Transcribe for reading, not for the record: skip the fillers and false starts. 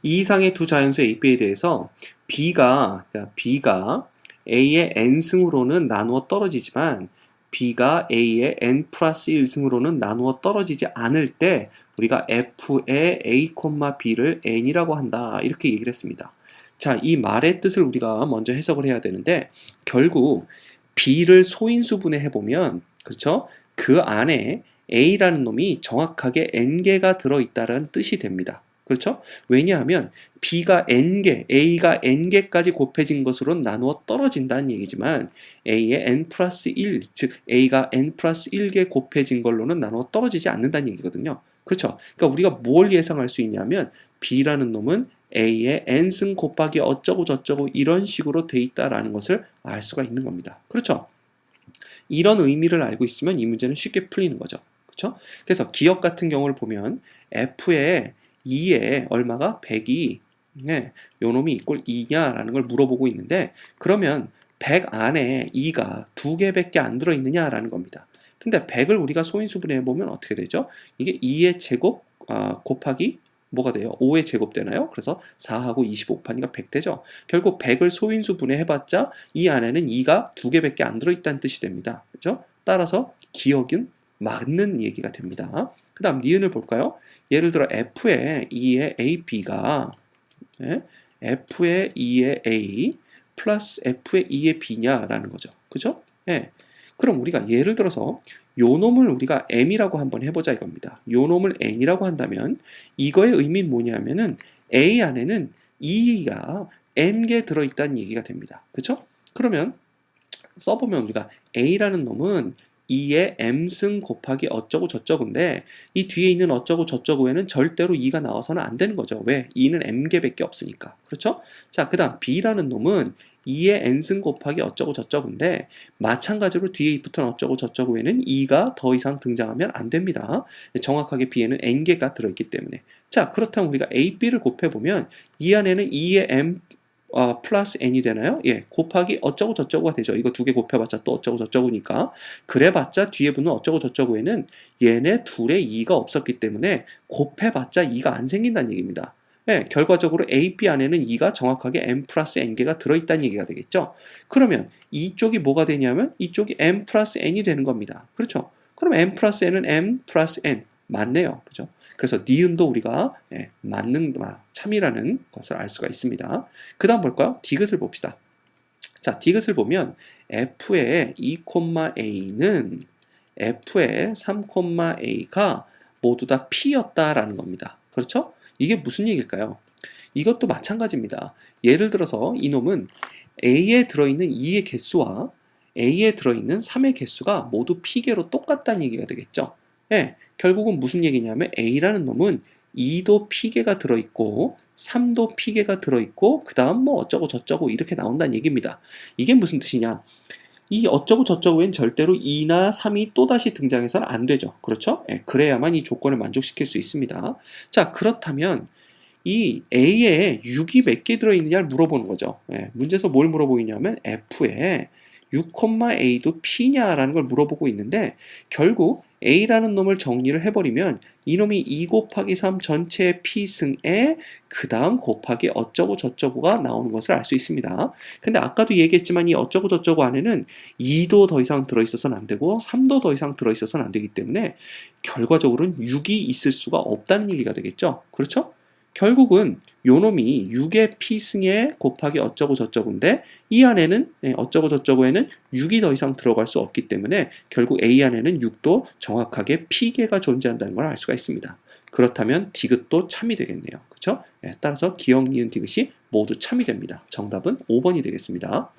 이 이상의 두 자연수 A, B에 대해서 B가 A의 n승으로는 나누어 떨어지지만 B가 A의 n 플러스 1승으로는 나누어 떨어지지 않을 때 우리가 F의 A, B를 n이라고 한다. 이렇게 얘기를 했습니다. 자, 이 말의 뜻을 우리가 먼저 해석을 해야 되는데 결국 B를 소인수분해 해보면 그렇죠? 그 안에 A라는 놈이 정확하게 n개가 들어있다는 뜻이 됩니다. 그렇죠? 왜냐하면 B가 n개, A가 n개까지 곱해진 것으로 나누어 떨어진다는 얘기지만 A의 n 플러스 1, 즉 A가 n 플러스 1개 곱해진 걸로는 나누어 떨어지지 않는다는 얘기거든요. 그렇죠? 그러니까 우리가 뭘 예상할 수 있냐면 B라는 놈은 A의 n승 곱하기 어쩌고 저쩌고 이런 식으로 돼 있다라는 것을 알 수가 있는 겁니다. 그렇죠? 이런 의미를 알고 있으면 이 문제는 쉽게 풀리는 거죠. 그렇죠? 그래서 기억 같은 경우를 보면 F의 2에 얼마가 100이 요 놈이 이꼴 2냐라는 걸 물어보고 있는데 그러면 100 안에 2가 2개밖에 안 들어있느냐라는 겁니다. 근데 100을 우리가 소인수분해 보면 어떻게 되죠? 이게 2의 제곱 곱하기 뭐가 돼요? 5의 제곱 되나요? 그래서 4하고 25 곱하니까 100 되죠. 결국 100을 소인수분해 해봤자 이 안에는 2가 2개밖에 안 들어있다는 뜻이 됩니다. 그렇죠? 따라서 기억은 맞는 얘기가 됩니다. 그 다음 니은을 볼까요? 예를 들어 F의 2의 A, B가 F의 2의 A 플러스 F의 2의 B냐라는 거죠. 그죠? 그럼 우리가 예를 들어서 요 놈을 우리가 M이라고 한번 해보자 이겁니다. 요 놈을 N이라고 한다면 이거의 의미는 뭐냐면은 A 안에는 2가 M개 들어있다는 얘기가 됩니다. 그쵸? 그러면 써보면 우리가 A라는 놈은 2의 m승 곱하기 어쩌고 저쩌고인데 이 뒤에 있는 어쩌고 저쩌고에는 절대로 2가 나와서는 안 되는 거죠. 왜? 2는 m개밖에 없으니까. 그렇죠? 자, 그 다음 B라는 놈은 2의 n승 곱하기 어쩌고 저쩌고인데 마찬가지로 뒤에 붙은 어쩌고 저쩌고에는 2가 더 이상 등장하면 안 됩니다. 정확하게 B에는 n개가 들어있기 때문에. 자, 그렇다면 우리가 A, B를 곱해보면 이 안에는 2의 m 플러스 n이 되나요? 예, 곱하기 어쩌고 저쩌고가 되죠. 이거 두 개 곱해봤자 또 어쩌고 저쩌고니까. 그래봤자 뒤에 붙는 어쩌고 저쩌고에는 얘네 둘의 2가 없었기 때문에 곱해봤자 2가 안 생긴다는 얘기입니다. 예, 결과적으로 A, B 안에는 2가 정확하게 m 플러스 n개가 들어있다는 얘기가 되겠죠. 그러면 이쪽이 뭐가 되냐면 이쪽이 m 플러스 n이 되는 겁니다. 그렇죠? 그럼 m 플러스 n은 m 플러스 n 맞네요. 그죠? 그래서 니은도 우리가 맞는 참이라는 것을 알 수가 있습니다. 그 다음 볼까요? 디귿을 봅시다. 자, 디귿을 보면 F의 2,A는 F의 3,A가 모두 다 P였다라는 겁니다. 그렇죠? 이게 무슨 얘기일까요? 이것도 마찬가지입니다. 예를 들어서 이놈은 A에 들어있는 2의 개수와 A에 들어있는 3의 개수가 모두 P개로 똑같다는 얘기가 되겠죠. 결국은 무슨 얘기냐면 A라는 놈은 2도 P개가 들어있고 3도 P개가 들어있고 그 다음 뭐 어쩌고 저쩌고 이렇게 나온다는 얘기입니다. 이게 무슨 뜻이냐? 이 어쩌고 저쩌고엔 절대로 2나 3이 또다시 등장해서는 안 되죠. 그렇죠? 그래야만 이 조건을 만족시킬 수 있습니다. 자, 그렇다면 이 A에 6이 몇 개 들어있느냐를 물어보는 거죠. 문제에서 뭘 물어보고 있냐면 F에 6,A도 P냐라는 걸 물어보고 있는데 결국 A라는 놈을 정리를 해버리면 이놈이 2 곱하기 3 전체의 P승에 그 다음 곱하기 어쩌고 저쩌고가 나오는 것을 알 수 있습니다. 근데 아까도 얘기했지만 이 어쩌고 저쩌고 안에는 2도 더 이상 들어있어서는 안 되고 3도 더 이상 들어있어서는 안 되기 때문에 결과적으로는 6이 있을 수가 없다는 얘기가 되겠죠. 그렇죠? 결국은 요놈이 6의 P승에 곱하기 어쩌고 저쩌고인데 이 안에는 어쩌고 저쩌고에는 6이 더 이상 들어갈 수 없기 때문에 결국 A 안에는 6도 정확하게 P개가 존재한다는 걸 알 수가 있습니다. 그렇다면 디귿도 참이 되겠네요. 그렇죠? 따라서 기억, 니은, 디귿이 모두 참이 됩니다. 정답은 5번이 되겠습니다.